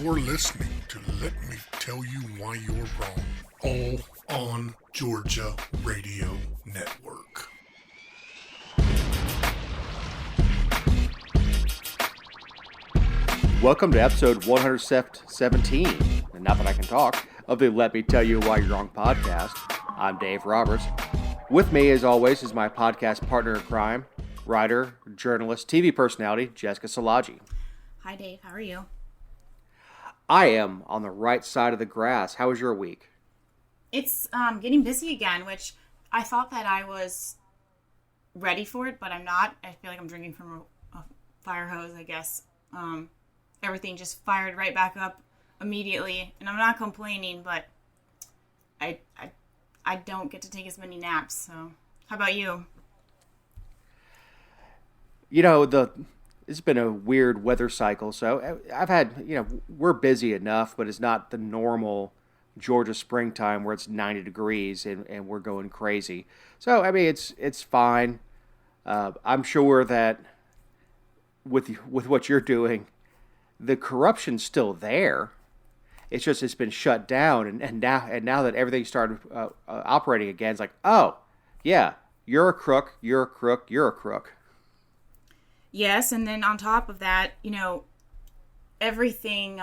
You're listening to Let Me Tell You Why You're Wrong, all on Georgia Radio Network. Welcome to episode 117, and not that I can talk, of the Let Me Tell You Why You're Wrong podcast. I'm Dave Roberts. With me, as always, is my podcast partner in crime, writer, journalist, TV personality, Jessica Szilagyi. Hi, Dave. How are you? I am on the right side of the grass. How was your week? It's getting busy again, which I thought that I was ready for it, but I'm not. I feel like I'm drinking from a fire hose, I guess. Everything just fired right back up immediately, and I'm not complaining, but I don't get to take as many naps. So, how about you? You know, it's been a weird weather cycle, so I've had, we're busy enough, but it's not the normal Georgia springtime where it's 90 degrees and we're going crazy. So, I mean, it's fine. I'm sure that with what you're doing, the corruption's still there. It's just it's been shut down, and now that everything started operating again, it's like, oh, yeah, you're a crook, you're a crook, you're a crook. Yes, and then on top of that, everything,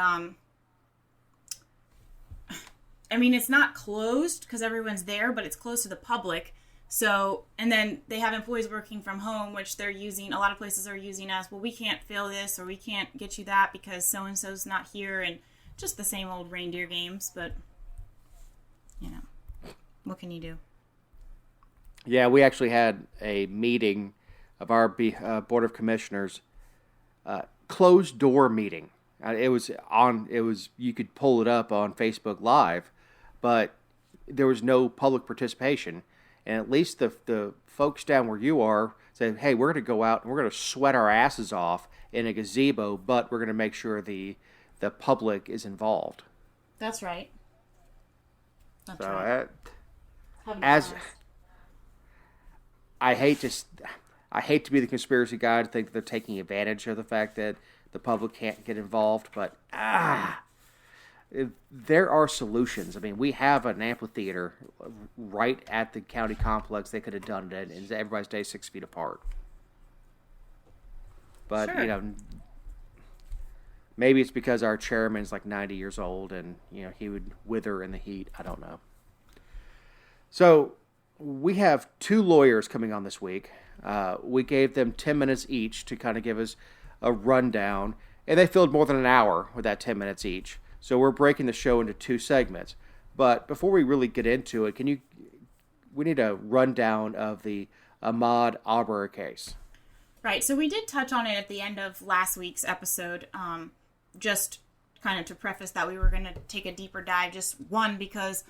it's not closed because everyone's there, but it's closed to the public. So, and then they have employees working from home, which they're using, a lot of places are using as, well, we can't fill this or we can't get you that because so-and-so's not here, and just the same old reindeer games, but, what can you do? Yeah, we actually had a meeting of our Board of Commissioners, closed door meeting. It was you could pull it up on Facebook Live, but there was no public participation. And at least the folks down where you are said, hey, we're going to go out and we're going to sweat our asses off in a gazebo, but we're going to make sure the public is involved. That's right. That's right. I hate to be the conspiracy guy to think that they're taking advantage of the fact that the public can't get involved, but there are solutions. I mean, we have an amphitheater right at the county complex. They could have done it, and everybody stays 6 feet apart. But, sure. Maybe it's because our chairman's like 90 years old and, he would wither in the heat. I don't know. So, we have 2 lawyers coming on this week. We gave them 10 minutes each to kind of give us a rundown, and they filled more than an hour with that 10 minutes each. So we're breaking the show into 2 segments. But before we really get into it, we need a rundown of the Ahmaud Arbery case. Right, so we did touch on it at the end of last week's episode, just kind of to preface that we were going to take a deeper dive, just one, because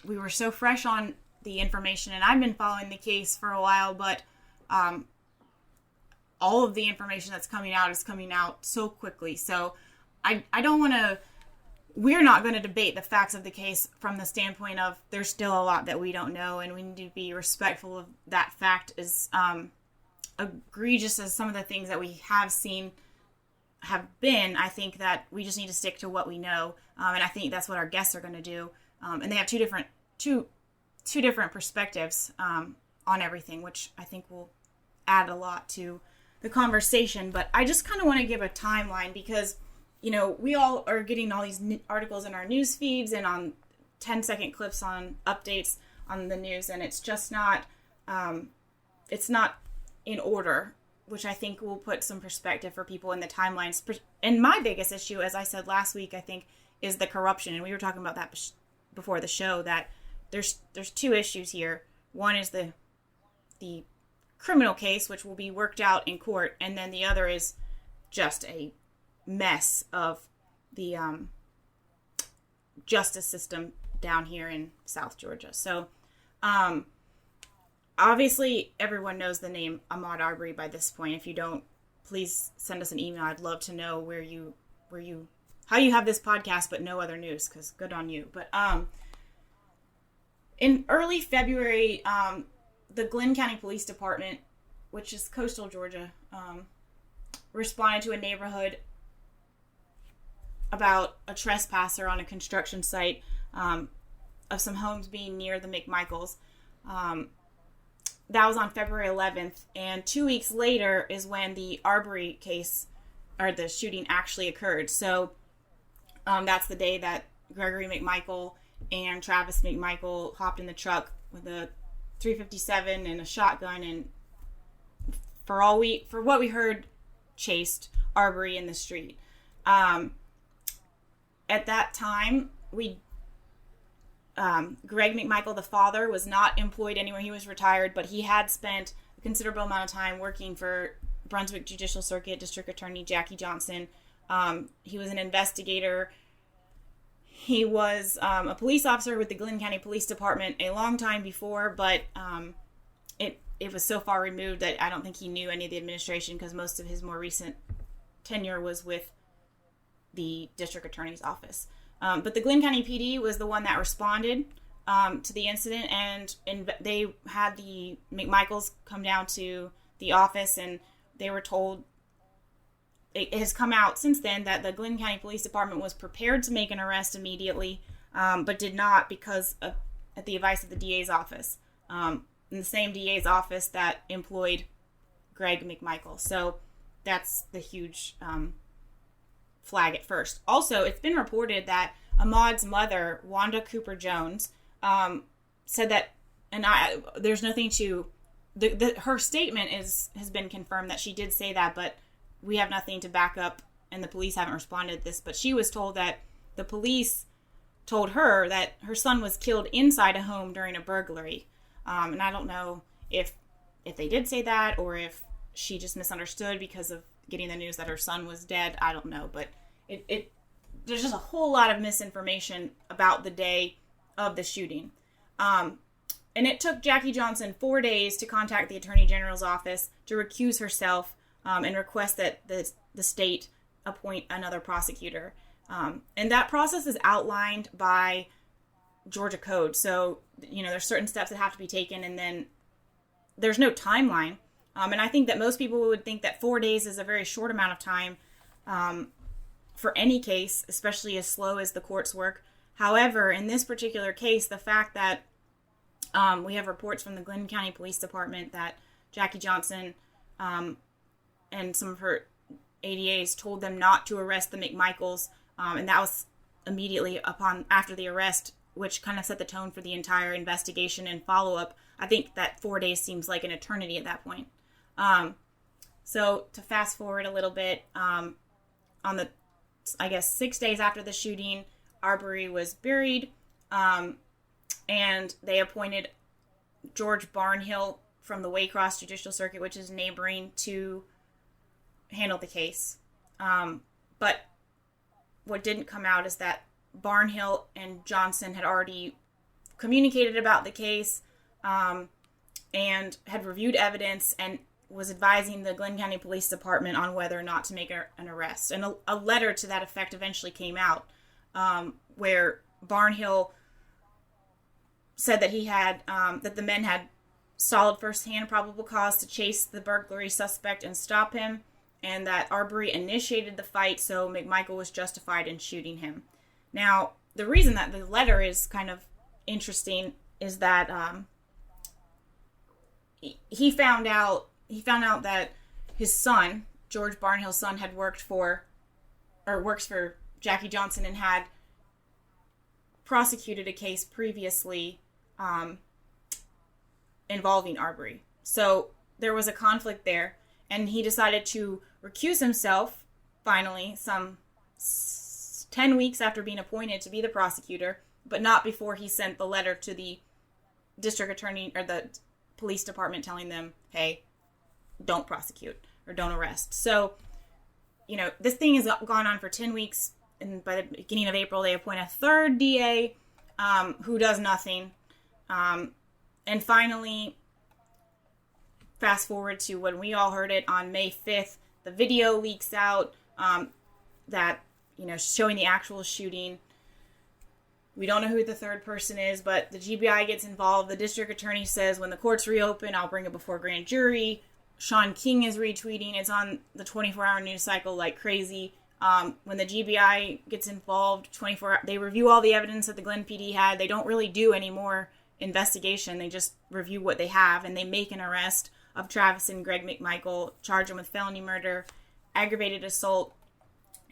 we were so fresh on the information, and I've been following the case for a while, but all of the information that's coming out is coming out so quickly. So I don't want to, we're not going to debate the facts of the case from the standpoint of there's still a lot that we don't know, and we need to be respectful of that fact as egregious as some of the things that we have seen have been. I think that we just need to stick to what we know, and I think that's what our guests are going to do. And they have two different perspectives on everything, which I think will add a lot to the conversation. But I just kind of want to give a timeline because, we all are getting all these articles in our news feeds and on 10-second clips on updates on the news, and it's just not, it's not in order, which I think will put some perspective for people in the timelines. And my biggest issue, as I said last week, I think, is the corruption. And we were talking about that before the show, that there's 2 issues here. One is the criminal case, which will be worked out in court, and then the other is just a mess of the justice system down here in South Georgia. So, obviously, everyone knows the name Ahmaud Arbery by this point. If you don't, please send us an email. I'd love to know how you have this podcast but no other news, because good on you. But in early February, the Glenn County Police Department, which is coastal Georgia, responded to a neighborhood about a trespasser on a construction site of some homes being near the McMichaels. That was on February 11th, and 2 weeks later is when the Arbery case, or the shooting, actually occurred. So that's the day that Gregory McMichael and Travis McMichael hopped in the truck with a .357 and a shotgun, and for what we heard, chased Arbery in the street. At that time, Greg McMichael, the father, was not employed anywhere. He was retired, but he had spent a considerable amount of time working for Brunswick Judicial Circuit District Attorney Jackie Johnson. He was an investigator. He was a police officer with the Glynn County Police Department a long time before, but it was so far removed that I don't think he knew any of the administration, because most of his more recent tenure was with the district attorney's office. But the Glynn County PD was the one that responded to the incident, and they had the McMichaels come down to the office, and they were told, it has come out since then, that the Glynn County Police Department was prepared to make an arrest immediately, but did not because of, at the advice of the DA's office, in the same DA's office that employed Greg McMichael. So that's the huge flag at first. Also, it's been reported that Ahmaud's mother, Wanda Cooper Jones, said that, and there's nothing to, her statement has been confirmed that she did say that, but we have nothing to back up, and the police haven't responded to this. But she was told that the police told her that her son was killed inside a home during a burglary. And I don't know if they did say that, or if she just misunderstood because of getting the news that her son was dead. I don't know, but there's just a whole lot of misinformation about the day of the shooting. And it took Jackie Johnson 4 days to contact the Attorney General's office to recuse herself and request that the state appoint another prosecutor. And that process is outlined by Georgia Code. So, there's certain steps that have to be taken, and then there's no timeline. And I think that most people would think that 4 days is a very short amount of time for any case, especially as slow as the courts work. However, in this particular case, the fact that we have reports from the Glynn County Police Department that Jackie Johnson and some of her ADAs told them not to arrest the McMichaels, and that was immediately after the arrest, which kind of set the tone for the entire investigation and follow-up. I think that 4 days seems like an eternity at that point. So to fast forward a little bit, on the, 6 days after the shooting, Arbery was buried, and they appointed George Barnhill from the Waycross Judicial Circuit, which is neighboring, to handle the case. But what didn't come out is that Barnhill and Johnson had already communicated about the case, and had reviewed evidence and was advising the Glynn County Police Department on whether or not to make an arrest. And a letter to that effect eventually came out, where Barnhill said that he had, that the men had solid first-hand probable cause to chase the burglary suspect and stop him, and that Arbery initiated the fight, so McMichael was justified in shooting him. Now, the reason that the letter is kind of interesting is that he found out that his son, George Barnhill's son, had works for Jackie Johnson and had prosecuted a case previously involving Arbery. So there was a conflict there, and he decided to recuse himself, finally, some 10 weeks after being appointed to be the prosecutor, but not before he sent the letter to the district attorney or the police department telling them, hey, don't prosecute or don't arrest. So, this thing has gone on for 10 weeks, and by the beginning of April, they appoint a third DA who does nothing. And finally, fast forward to when we all heard it on May 5th, the video leaks out that, showing the actual shooting. We don't know who the third person is, but the GBI gets involved. The district attorney says, when the courts reopen, I'll bring it before grand jury. Sean King is retweeting. It's on the 24-hour news cycle like crazy. When the GBI gets involved, they review all the evidence that the Glen PD had. They don't really do any more investigation. They just review what they have, and they make an arrest of Travis and Greg McMichael, charge them with felony murder, aggravated assault,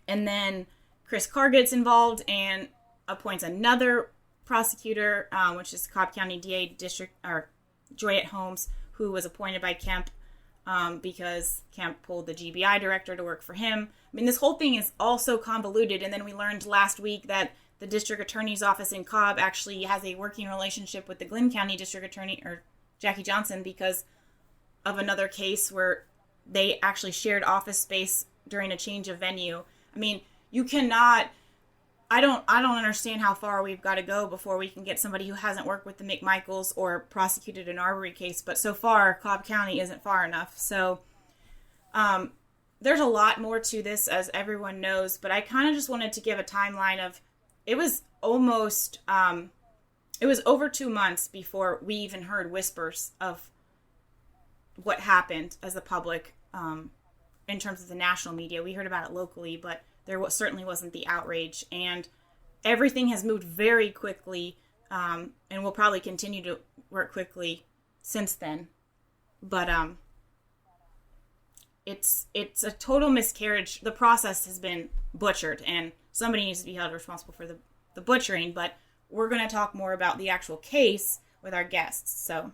and then Chris Carr gets involved and appoints another prosecutor, which is Cobb County DA District or Joyette Holmes, who was appointed by Kemp because Kemp pulled the GBI director to work for him. I mean, this whole thing is all so convoluted. And then we learned last week that the district attorney's office in Cobb actually has a working relationship with the Glenn County district attorney, or Jackie Johnson, because of another case where they actually shared office space during a change of venue. I mean, you cannot. I don't understand how far we've got to go before we can get somebody who hasn't worked with the McMichaels or prosecuted an Arbery case. But so far, Cobb County isn't far enough. So there's a lot more to this, as everyone knows. But I kind of just wanted to give a timeline of, it was almost, it was over 2 months before we even heard whispers of what happened as the public in terms of the national media. We heard about it locally, but certainly wasn't the outrage, and everything has moved very quickly, and will probably continue to work quickly since then. But it's a total miscarriage. The process has been butchered, and somebody needs to be held responsible for the butchering. But we're going to talk more about the actual case with our guests. So,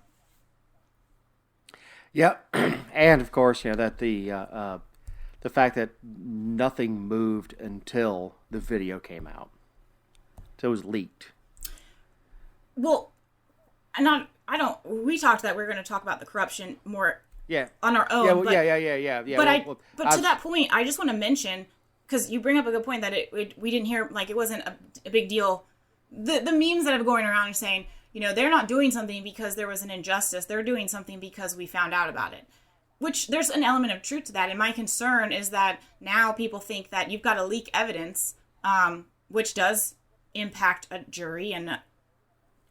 yeah, and of course, that the fact that nothing moved until the video came out. So it was leaked. Well, we talked that we were going to talk about the corruption more on our own. Yeah, well, yeah. But to that point, I just want to mention, because you bring up a good point, that we didn't hear, like, it wasn't a big deal. The memes that have been going around are saying, they're not doing something because there was an injustice. They're doing something because we found out about it. Which there's an element of truth to that. And my concern is that now people think that you've got to leak evidence, which does impact a jury and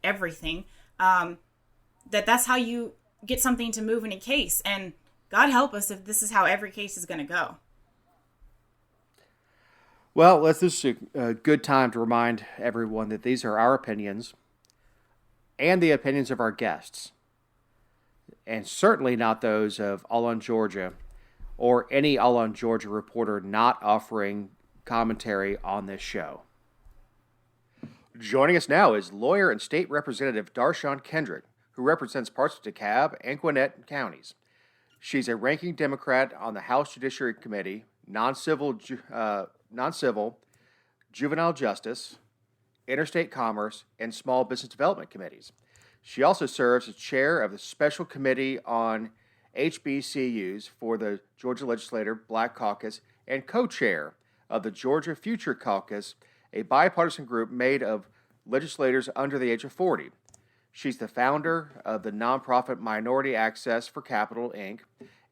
everything, that's how you get something to move in a case. And God help us if this is how every case is going to go. Well, this is a good time to remind everyone that these are our opinions and the opinions of our guests, and certainly not those of All on Georgia or any All on Georgia reporter not offering commentary on this show. Joining us now is lawyer and state representative Dar'shun Kendrick, who represents parts of DeKalb and Gwinnett counties. She's a ranking Democrat on the House Judiciary Committee, non-civil, juvenile justice, interstate commerce, and small business development committees. She also serves as chair of the Special Committee on HBCUs for the Georgia Legislature Black Caucus and co-chair of the Georgia Future Caucus, a bipartisan group made of legislators under the age of 40. She's the founder of the nonprofit Minority Access for Capital, Inc.,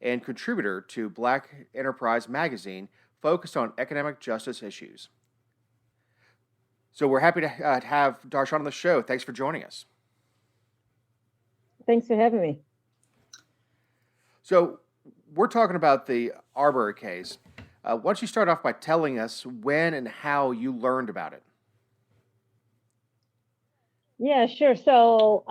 and contributor to Black Enterprise magazine focused on economic justice issues. So we're happy to have Dar'shun on the show. Thanks for joining us. Thanks for having me. So we're talking about the Arbery case. Why don't you start off by telling us when and how you learned about it? Yeah, sure. So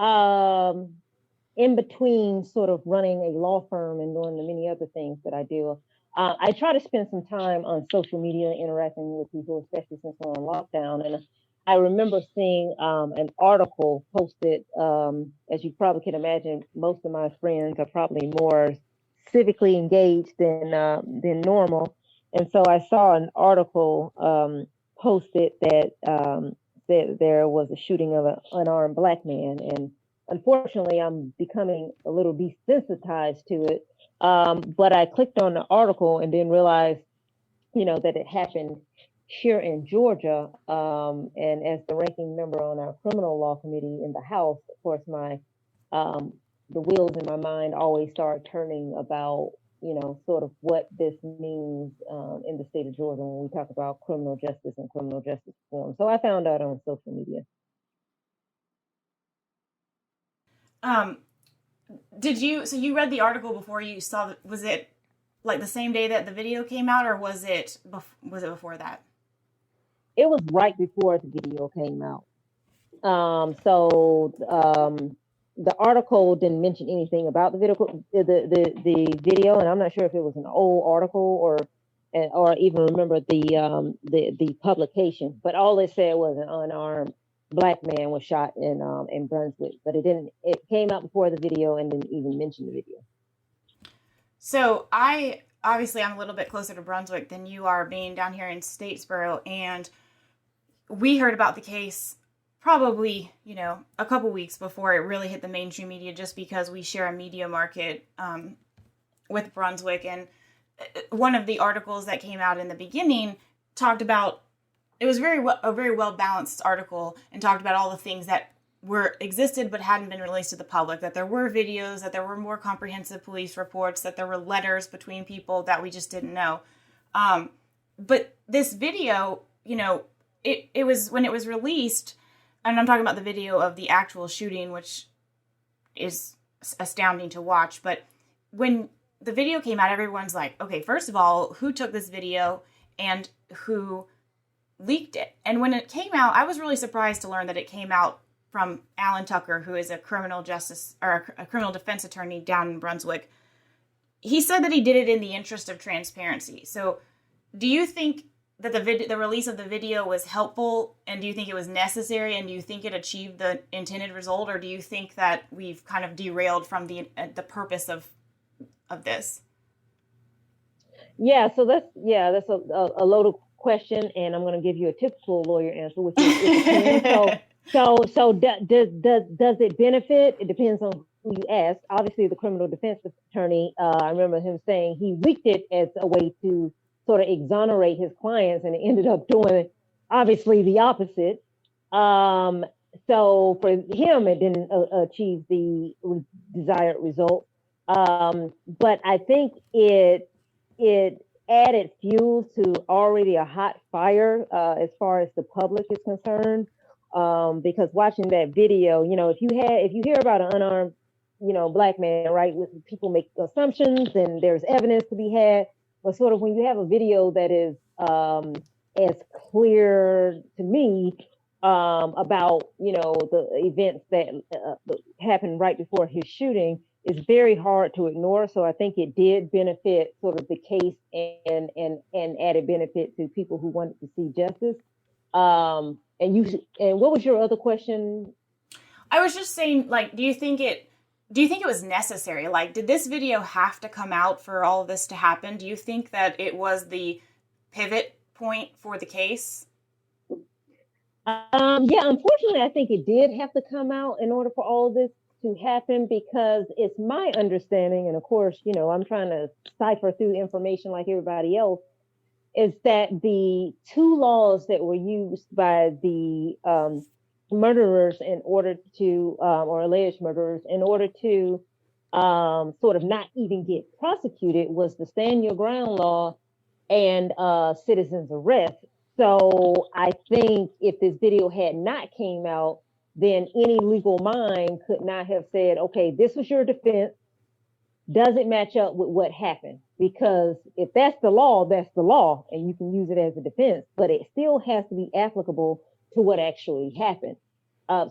in between sort of running a law firm and doing the many other things that I do, I try to spend some time on social media interacting with people, especially since we're on lockdown. And I remember seeing an article posted. As you probably can imagine, most of my friends are probably more civically engaged than normal. And so I saw an article posted that said there was a shooting of an unarmed Black man. And unfortunately, I'm becoming a little desensitized to it. But I clicked on the article and then realized, that it happened here in Georgia. And as the ranking member on our criminal law committee in the House, of course, the wheels in my mind always start turning about, sort of what this means in the state of Georgia when we talk about criminal justice and criminal justice reform. So I found out on social media. So you read the article before you saw, was it like the same day that the video came out, or was it before that? It was right before the video came out. So the article didn't mention anything about the video, and I'm not sure if it was an old article or even remember the publication. But all it said was an unarmed black man was shot in Brunswick, but it didn't. It came out before the video and didn't even mention the video. So I'm a little bit closer to Brunswick than you are, being down here in Statesboro, and we heard about the case probably, a couple weeks before it really hit the mainstream media, just because we share a media market with Brunswick. And one of the articles that came out in the beginning talked about, it was a very well balanced article, and talked about all the things that existed but hadn't been released to the public, that there were videos, that there were more comprehensive police reports, that there were letters between people that we just didn't know. But this video, it was, when it was released, and I'm talking about the video of the actual shooting, which is astounding to watch. But when the video came out, everyone's like, okay, first of all, who took this video and who leaked it? And when it came out, I was really surprised to learn that it came out from Alan Tucker, who is a criminal defense attorney down in Brunswick. He said that he did it in the interest of transparency. So do you think that the release of the video was helpful, and do you think it was necessary, and do you think it achieved the intended result, or do you think that we've kind of derailed from the purpose of this? Yeah, so that's a loaded question, and I'm going to give you a typical lawyer answer, which is so does it benefit? It depends on who you ask. Obviously, the criminal defense attorney, I remember him saying he leaked it as a way to sort of exonerate his clients, and it ended up doing obviously the opposite. So for him, it didn't achieve the desired result. But I think it added fuel to already a hot fire as far as the public is concerned. Because watching that video, if you hear about an unarmed, black man, right, people make assumptions and there's evidence to be had. But sort of when you have a video that is as clear to me about, the events that happened right before his shooting, is very hard to ignore. So I think it did benefit sort of the case and added benefit to people who wanted to see justice. And what was your other question? I was just saying, like, do you think it was necessary? Like, did this video have to come out for all of this to happen? Do you think that it was the pivot point for the case? Yeah, unfortunately, I think it did have to come out in order for all this to happen, because it's my understanding, and of course, I'm trying to cipher through information like everybody else, is that the two laws that were used by the murderers in order to, or alleged murderers, in order to sort of not even get prosecuted, was the stand your ground law and citizen's arrest. So I think if this video had not came out, then any legal mind could not have said, okay, this was your defense. Does it match up with what happened? Because if that's the law, and you can use it as a defense, but it still has to be applicable to what actually happened.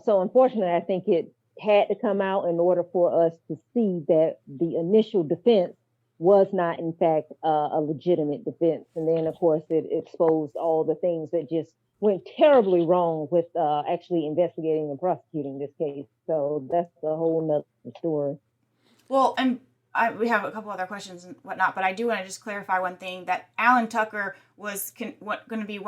So unfortunately, I think it had to come out in order for us to see that the initial defense was not, in fact, a legitimate defense. And then, of course, it exposed all the things that just went terribly wrong with actually investigating and prosecuting this case. So that's a whole nother story. Well, and we have a couple other questions and whatnot, but I do want to just clarify one thing, that Alan Tucker was going to be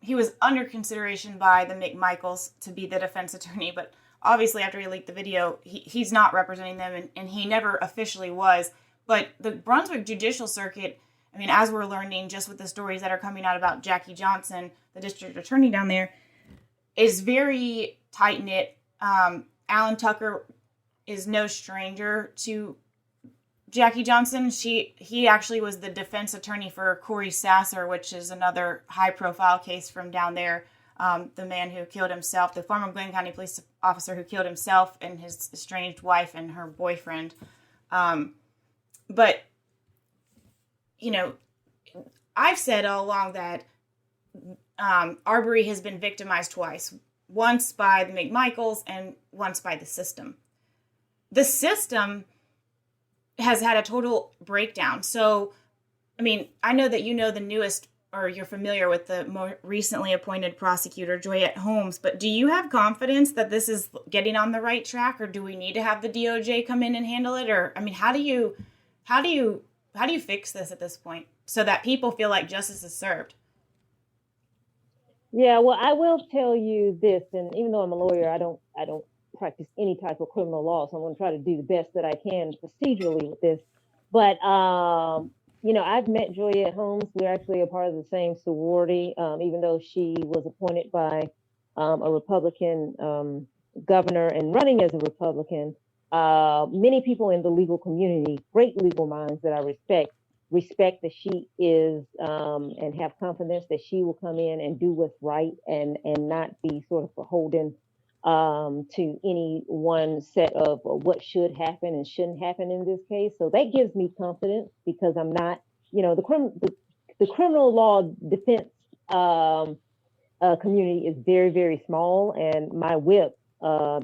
he was under consideration by the McMichaels to be the defense attorney, but obviously after he leaked the video, he's not representing them, and he never officially was. But the Brunswick Judicial Circuit, I mean, as we're learning just with the stories that are coming out about Jackie Johnson, the district attorney down there, is very tight-knit. Alan Tucker is no stranger to Jackie Johnson. He actually was the defense attorney for Corey Sasser, which is another high-profile case from down there. The man who killed himself, the former Glenn County police officer who killed himself and his estranged wife and her boyfriend. But you know, I've said all along that Arbery has been victimized twice, once by the McMichaels and once by the system. The system has had a total breakdown. So, I mean, I know that you know the newest, or you're familiar with the more recently appointed prosecutor, Joyette Holmes, but do you have confidence that this is getting on the right track, or do we need to have the DOJ come in and handle it? Or, I mean, how do you fix this at this point so that people feel like justice is served? Yeah, well, I will tell you this, and even though I'm a lawyer, I don't practice any type of criminal law, so I'm going to try to do the best that I can procedurally with this. But I've met Juliette Holmes. We're actually a part of the same sorority, even though she was appointed by a Republican governor and running as a Republican. Many people in the legal community, great legal minds that I respect that she is and have confidence that she will come in and do what's right and not be sort of beholden to any one set of what should happen and shouldn't happen in this case. So that gives me confidence because I'm not, the criminal law defense community is very, very small, and my whip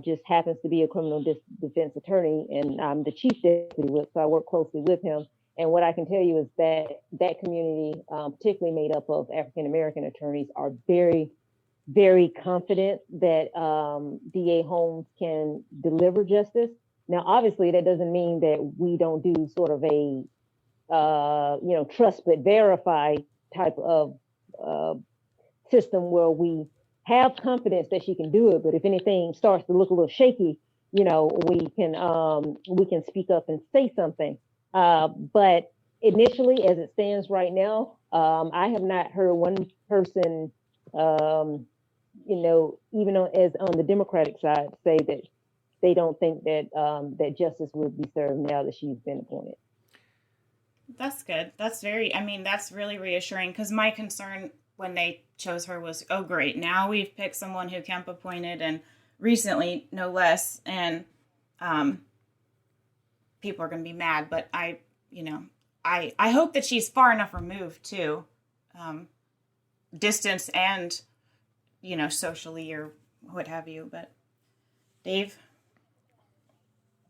just happens to be a criminal defense attorney, and I'm the chief deputy whip, so I work closely with him. And what I can tell you is that that community, particularly made up of African American attorneys, are very, very confident that DA Holmes can deliver justice. Now, obviously, that doesn't mean that we don't do sort of a trust but verify type of system where we have confidence that she can do it. But if anything starts to look a little shaky, we can speak up and say something. But initially, as it stands right now, I have not heard one person, even on the Democratic side, say that they don't think that that justice would be served now that she's been appointed. That's good. That's really reassuring, because my concern when they chose her was, oh, great, now we've picked someone who Kemp appointed, and recently, no less, and people are going to be mad. But I hope that she's far enough removed too, distance and, socially or what have you. But Dave?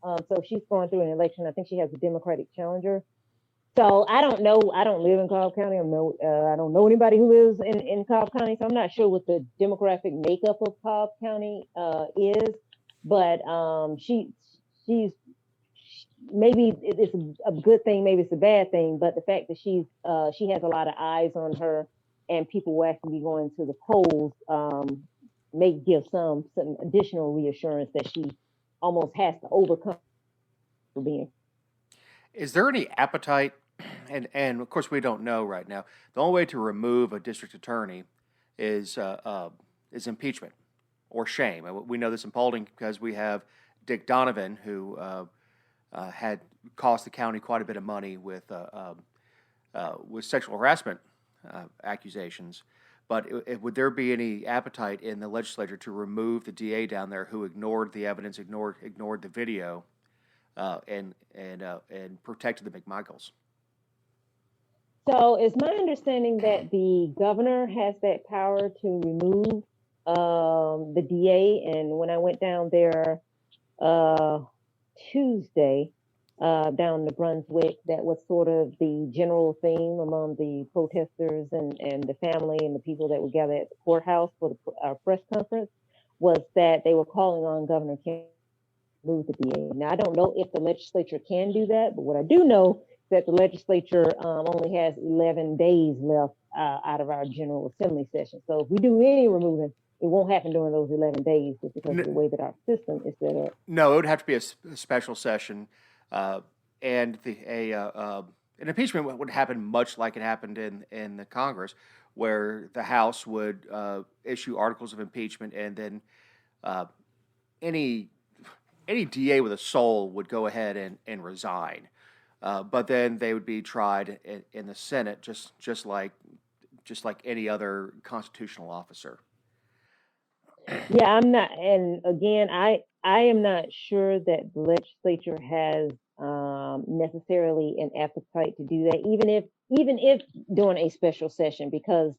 So she's going through an election. I think she has a Democratic challenger. So I don't know. I don't live in Cobb County. I don't know anybody who lives in Cobb County. So I'm not sure what the demographic makeup of Cobb County is. But she's maybe it's a good thing, maybe it's a bad thing. But the fact that she has a lot of eyes on her, and people will actually be going to the polls, may give some additional reassurance that she almost has to overcome for being. Is there any appetite? And of course, we don't know right now. The only way to remove a district attorney is impeachment or shame. We know this in Paulding because we have Dick Donovan, who had cost the county quite a bit of money with sexual harassment accusations. But would there be any appetite in the legislature to remove the DA down there who ignored the evidence, ignored the video, and protected the McMichaels? So it's my understanding that the governor has that power to remove the DA. And when I went down there Tuesday, down to Brunswick, that was sort of the general theme among the protesters and the family and the people that were gathered at the courthouse for our press conference, was that they were calling on Governor Kemp to remove the DA. Now, I don't know if the legislature can do that, but what I do know that the legislature only has 11 days left out of our General Assembly session. So if we do any removing, it won't happen during those 11 days just because of the way that our system is set up. No, it would have to be a special session, and an impeachment would happen much like it happened in the Congress, where the House would issue articles of impeachment, and then any DA with a soul would go ahead and resign. But then they would be tried in the Senate, just like any other constitutional officer. Yeah, I'm not, and again, I am not sure that the legislature has necessarily an appetite to do that, even if during a special session, because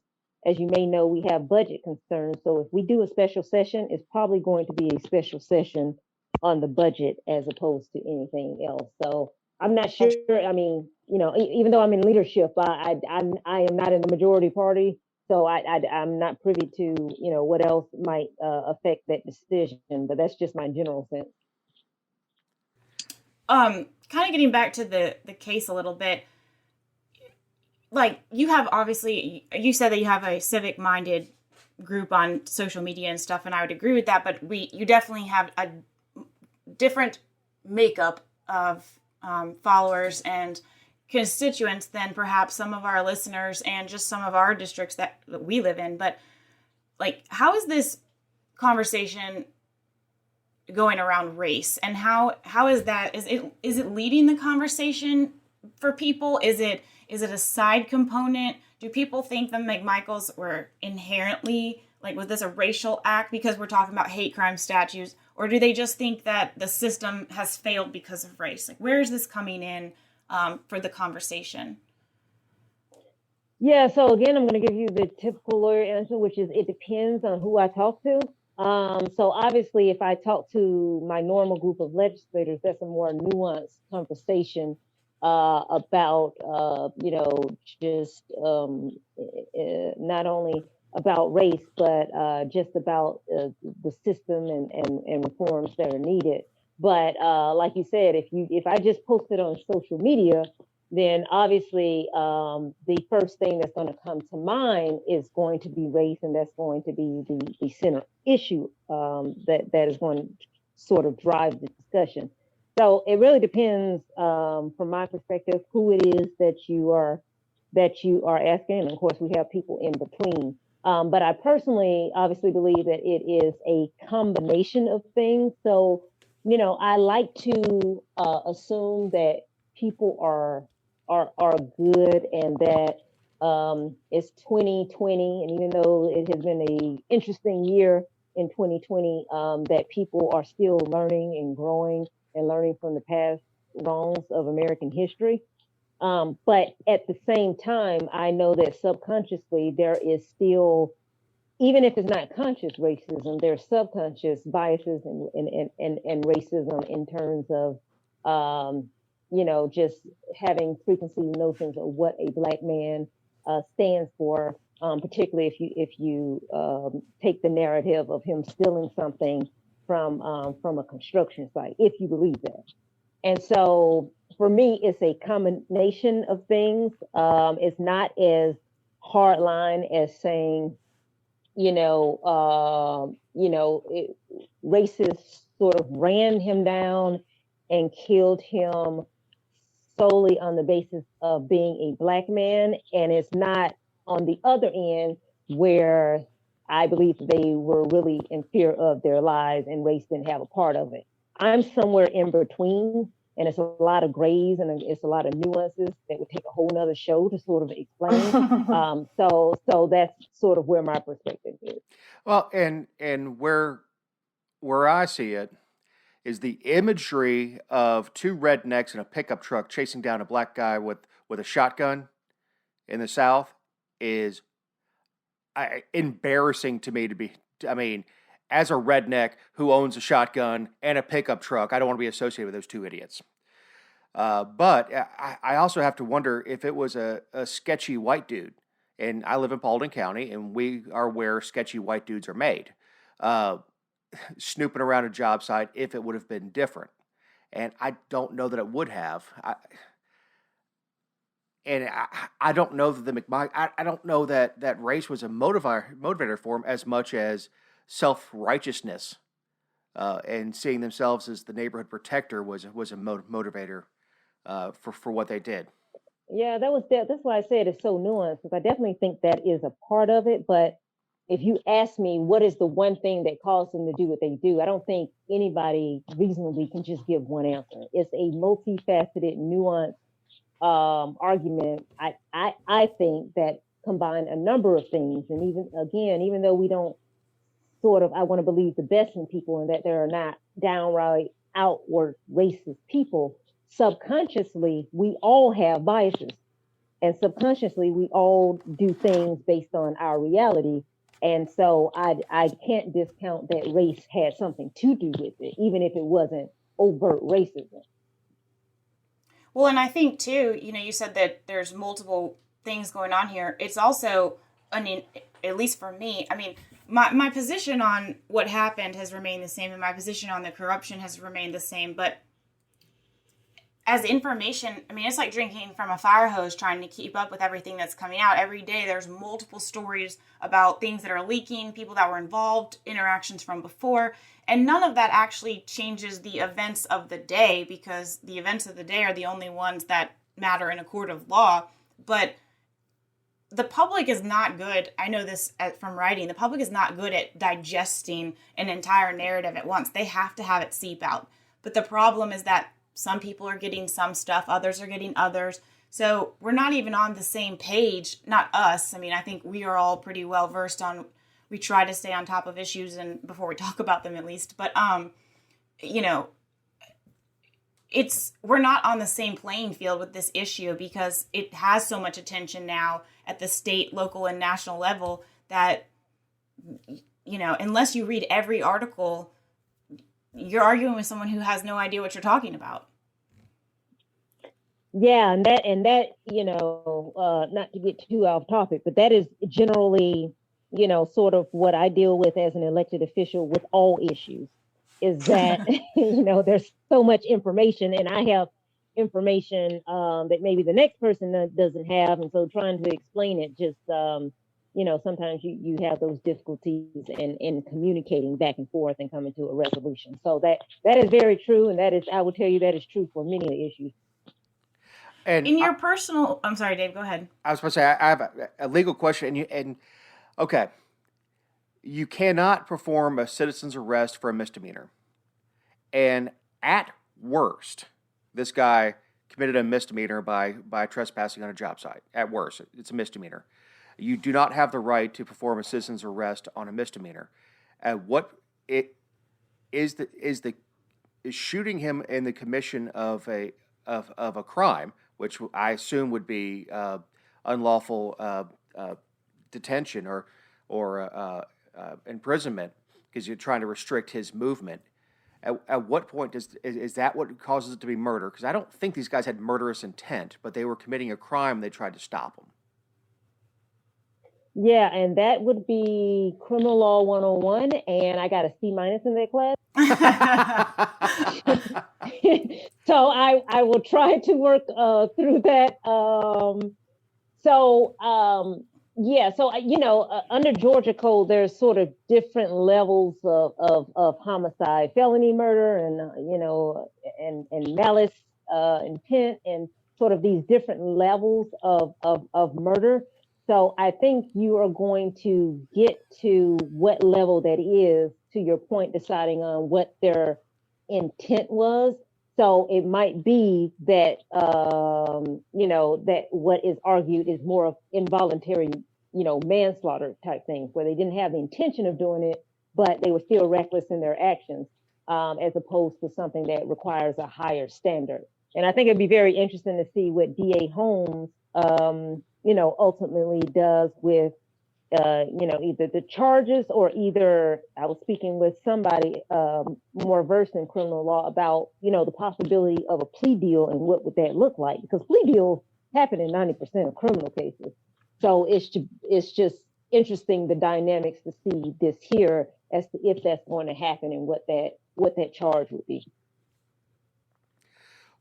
as you may know, we have budget concerns. So if we do a special session, it's probably going to be a special session on the budget as opposed to anything else. So I'm not sure. I mean, even though I'm in leadership, I am not in the majority party. So I'm not privy to, what else might affect that decision, but that's just my general sense. Kind of getting back to the case a little bit, like you have, obviously you said that you have a civic minded group on social media and stuff, and I would agree with that, but you definitely have a different makeup of followers and constituents than perhaps some of our listeners and just some of our districts that we live in. But like, how is this conversation going around race, and how is that, is it leading the conversation for people? Is it a side component? Do people think the McMichaels were inherently, like, was this a racial act because we're talking about hate crime statutes, or do they just think that the system has failed because of race? Like, where is this coming in for the conversation? Yeah, so again, I'm going to give you the typical lawyer answer, which is it depends on who I talk to. So obviously, if I talk to my normal group of legislators, that's a more nuanced conversation about, just not only about race, but just about the system and reforms that are needed. But like you said, if I just post it on social media, then obviously the first thing that's going to come to mind is going to be race, and that's going to be the center issue that is going to sort of drive the discussion. So it really depends, from my perspective, who it is that you are asking, and of course we have people in between. But I personally obviously believe that it is a combination of things. So I like to assume that people are good, and that it's 2020, and even though it has been a interesting year in 2020, that people are still learning and growing and learning from the past wrongs of American history. But at the same time, I know that subconsciously there is still, even if it's not conscious racism, there's subconscious biases and racism in terms of, just having preconceived notions of what a black man stands for, particularly if you take the narrative of him stealing something from a construction site, if you believe that. And so for me, it's a combination of things. It's not as hard line as saying, racists sort of ran him down and killed him solely on the basis of being a black man. And it's not on the other end where I believe they were really in fear of their lives and race didn't have a part of it. I'm somewhere in between, and it's a lot of grays and it's a lot of nuances that would take a whole nother show to sort of explain. So that's sort of where my perspective is. Well, and where I see it is the imagery of two rednecks in a pickup truck chasing down a black guy with a shotgun in the South is embarrassing to me to be. I mean, as a redneck who owns a shotgun and a pickup truck, I don't want to be associated with those two idiots. But I also have to wonder if it was a sketchy white dude. And I live in Paulding County, and we are where sketchy white dudes are made. Snooping around a job site, if it would have been different. And I don't know that it would have. I don't know that I don't know that race was a motivator for him as much as self-righteousness, and seeing themselves as the neighborhood protector was a motivator for what they did. Yeah, that's why I said it's so nuanced, because I definitely think that is a part of it. But if you ask me what is the one thing that caused them to do what they do, I don't think anybody reasonably can just give one answer. It's a multifaceted, nuanced argument. I think that combine a number of things, and even though we don't I want to believe the best in people and that there are not downright outward racist people, subconsciously we all have biases, and subconsciously we all do things based on our reality. And so I can't discount that race had something to do with it, even if it wasn't overt racism. Well, and I think too, you said that there's multiple things going on here. It's also, I mean, at least for me, I mean, my position on what happened has remained the same, and my position on the corruption has remained the same. But as information, I mean, it's like drinking from a fire hose, trying to keep up with everything that's coming out. Every day there's multiple stories about things that are leaking, people that were involved, interactions from before, and none of that actually changes the events of the day, because the events of the day are the only ones that matter in a court of law. But the public is not good. I know this from writing. The public is not good at digesting an entire narrative at once. They have to have it seep out. But the problem is that some people are getting some stuff, others are getting others. So we're not even on the same page. Not us. I mean, I think we are all pretty well versed on, we try to stay on top of issues and before we talk about them at least. But, we're not on the same playing field with this issue, because it has so much attention now at the state, local, and national level that, unless you read every article, you're arguing with someone who has no idea what you're talking about. Yeah, and that not to get too off topic, but that is generally, sort of what I deal with as an elected official with all issues, is that there's so much information, and I have information that maybe the next person doesn't have, and so trying to explain it just sometimes you have those difficulties in communicating back and forth and coming to a resolution. So that is very true, and that is, I will tell you, that is true for many of the issues. And in your personal, I'm sorry, Dave, go ahead. I was supposed to say, I have a legal question, okay, you cannot perform a citizen's arrest for a misdemeanor, and at worst, this guy committed a misdemeanor by trespassing on a job site. At worst, it's a misdemeanor. You do not have the right to perform a citizen's arrest on a misdemeanor. Is shooting him in the commission of a crime, which I assume would be unlawful detention or imprisonment, because you're trying to restrict his movement. At what point is that what causes it to be murder? Because I don't think these guys had murderous intent, but they were committing a crime. They tried to stop them. Yeah, and that would be criminal law 101, and I got a C- in that class. So I will try to work through that. Under Georgia code, there's sort of different levels of homicide, felony murder, and malice intent, and sort of these different levels of murder. So I think you are going to get to what level that is, to your point, deciding on what their intent was. So it might be that, that what is argued is more of involuntary, manslaughter type things, where they didn't have the intention of doing it, but they were still reckless in their actions, as opposed to something that requires a higher standard. And I think it'd be very interesting to see what DA Holmes, ultimately does with, either the charges, or either, I was speaking with somebody more versed in criminal law about, the possibility of a plea deal and what would that look like, because plea deals happen in 90% of criminal cases. So it's just interesting, the dynamics, to see this here as to if that's going to happen and what that charge would be.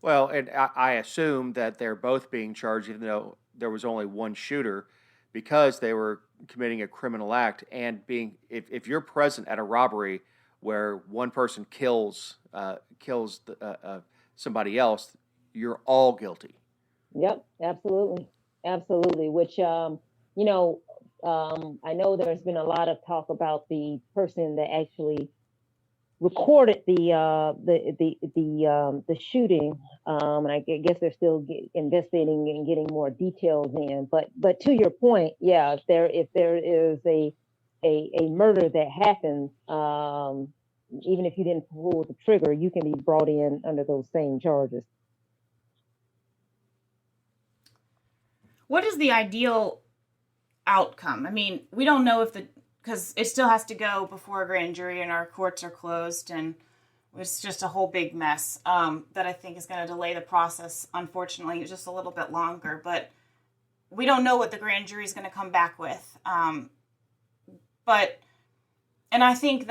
Well, and I assume that they're both being charged, even though there was only one shooter, because they were committing a criminal act. And if you're present at a robbery where one person kills somebody else, you're all guilty. Yep, absolutely. Which, I know there's been a lot of talk about the person that actually recorded the shooting, and I guess they're still investigating and getting more details in. But to your point, yeah, if there is a murder that happens, even if you didn't pull the trigger, you can be brought in under those same charges. what is the ideal outcome? I mean, we don't know because it still has to go before a grand jury and our courts are closed, and it's just a whole big mess that I think is going to delay the process, unfortunately, just a little bit longer. But we don't know what the grand jury is going to come back with. And I think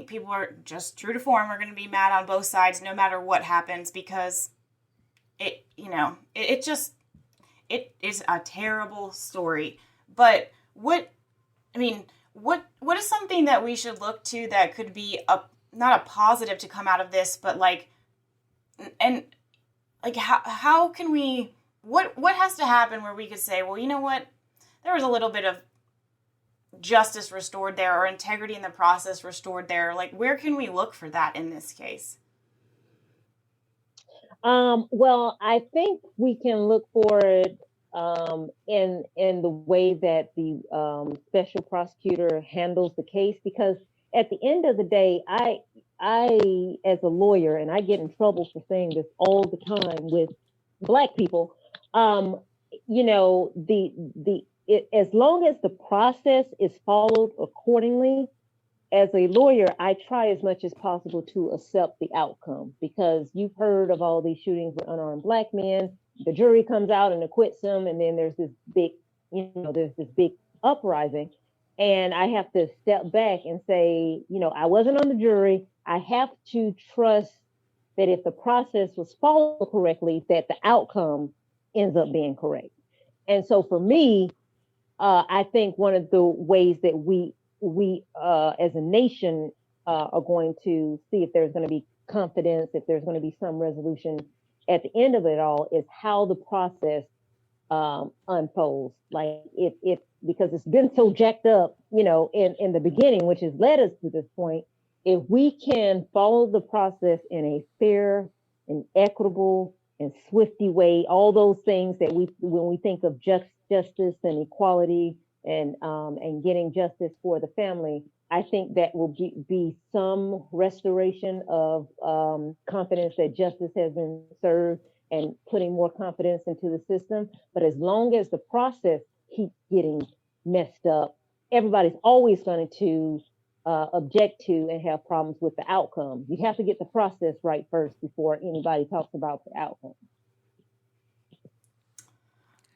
people are just true to form are going to be mad on both sides no matter what happens, because it is a terrible story. But what is something that we should look to that could be not a positive to come out of this, but how can we, what has to happen where we could say, well, you know what, there was a little bit of justice restored there, or integrity in the process restored there? Like, where can we look for that in this case? Well, I think we can look for it in the way that the special prosecutor handles the case, because at the end of the day, I as a lawyer, and I get in trouble for saying this all the time with Black people, as long as the process is followed accordingly, as a lawyer, I try as much as possible to accept the outcome, because you've heard of all these shootings with unarmed Black men. The jury comes out and acquits them, and then there's this big uprising. And I have to step back and say, I wasn't on the jury. I have to trust that if the process was followed correctly, that the outcome ends up being correct. And so for me, I think one of the ways that we as a nation are going to see if there's going to be confidence, if there's going to be some resolution at the end of it all, is how the process unfolds. Like because it's been so jacked up, in the beginning, which has led us to this point. If we can follow the process in a fair and equitable and swifty way, all those things that when we think of justice and equality and getting justice for the family, I think that will be some restoration of confidence that justice has been served and putting more confidence into the system. But as long as the process keeps getting messed up, everybody's always going to object to and have problems with the outcome. You have to get the process right first before anybody talks about the outcome.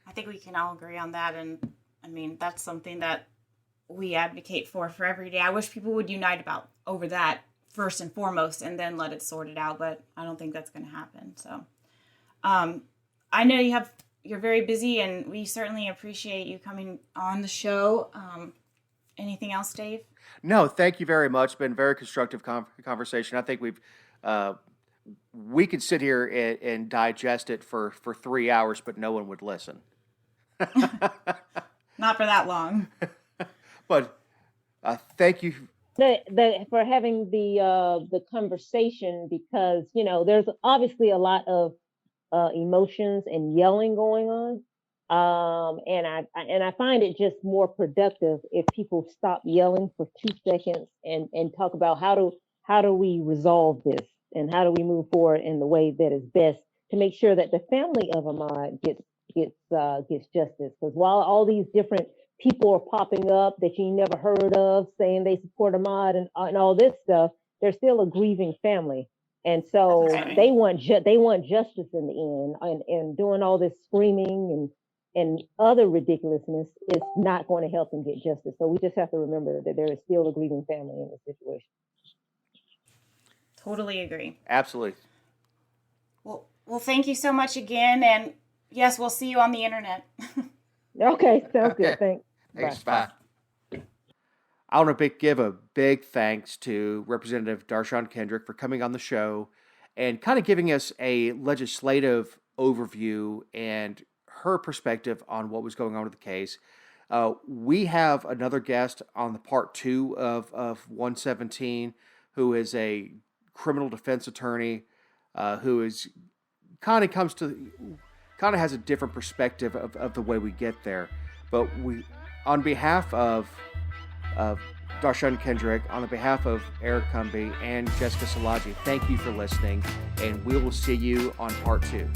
I think we can all agree on that. And I mean, that's something that we advocate for every day. I wish people would unite over that first and foremost, and then let it sort it out. But I don't think that's going to happen. So I know you're very busy, and we certainly appreciate you coming on the show. Anything else, Dave? No, thank you very much. It's been a very constructive conversation. I think we could sit here and digest it for 3 hours, but no one would listen. Not for that long. But thank you for having the conversation, because there's obviously a lot of emotions and yelling going on. And I find it just more productive if people stop yelling for 2 seconds and talk about how do we resolve this, and how do we move forward in the way that is best to make sure that the family of Ahmaud gets justice. Because while all these different people are popping up that you never heard of saying they support Ahmaud and all this stuff, they're still a grieving family. And so they want justice in the end, and doing all this screaming and other ridiculousness is not going to help them get justice. So we just have to remember that there is still a grieving family in this situation. Totally agree. Absolutely. Well, thank you so much again, and yes, we'll see you on the internet. Okay, sounds good. Thanks. Bye. I want to give a big thanks to Representative Dar'shun Kendrick for coming on the show and kind of giving us a legislative overview and her perspective on what was going on with the case. We have another guest on the part 2 of 117, who is a criminal defense attorney who is kind of has a different perspective of the way we get there. But we, on behalf of Dar'shun Kendrick, on behalf of Eric Cumby and Jessica Salaji, thank you for listening, and we will see you on part 2.